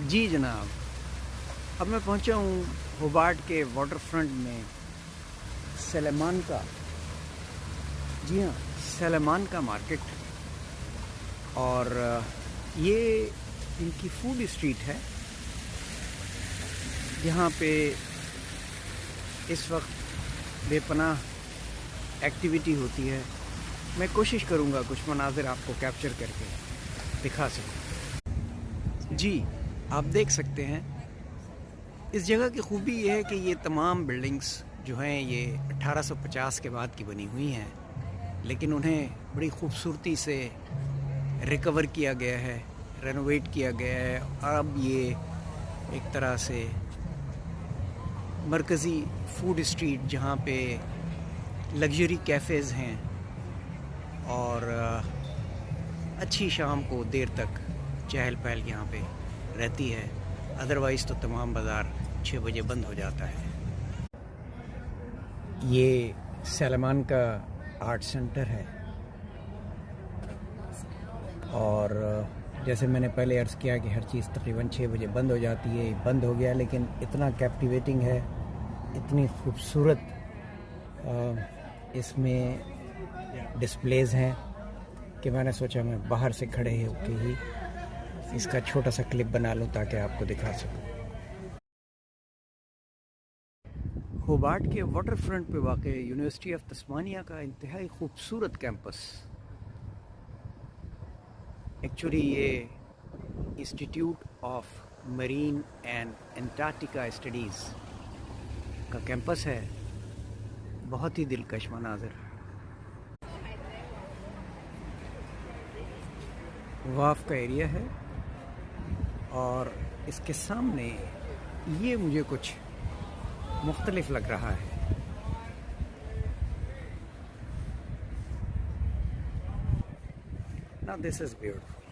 जी जनाब, अब मैं पहुंचा हूँ होबार्ट के वाटर फ्रंट में सलेमान का। जी हाँ, सलेमान का मार्केट। और ये इनकी फूड स्ट्रीट है जहाँ पे इस वक्त बेपनाह एक्टिविटी होती है। मैं कोशिश करूँगा कुछ मनाज़िर आपको कैप्चर करके दिखा सकूँ। जी, आप देख सकते हैं इस जगह की खूबी ये है कि ये तमाम बिल्डिंग्स जो हैं ये 1850 के बाद की बनी हुई हैं, लेकिन उन्हें बड़ी खूबसूरती से रिकवर किया गया है, रेनोवेट किया गया है। अब ये एक तरह से मरकज़ी फूड स्ट्रीट जहाँ पे लग्जरी कैफ़ेज़ हैं और अच्छी शाम को देर तक चहल पहल यहाँ पे रहती है। अदरवाइज़ तो तमाम बाज़ार 6 बजे बंद हो जाता है। ये सलेमान का आर्ट सेंटर है और जैसे मैंने पहले अर्ज़ किया कि हर चीज़ तकरीबन 6 बजे बंद हो जाती है, बंद हो गया, लेकिन इतना कैप्टिवेटिंग है, इतनी खूबसूरत इसमें डिस्प्लेज़ हैं कि मैंने सोचा मैं बाहर से खड़े होकर ही इसका छोटा सा क्लिप बना लूँ ताकि आपको दिखा सकूँ। होबार्ट के वाटर फ्रंट पे वाक़ यूनिवर्सिटी ऑफ तस्मानिया का इंतहाई खूबसूरत कैंपस। एक्चुअली ये institute of marine and Antarctica studies का कैंपस है। बहुत ही दिलकश मनाज़िर। वाफ का एरिया है और इसके सामने ये मुझे कुछ मुख्तलिफ लग रहा है। Now this is beautiful.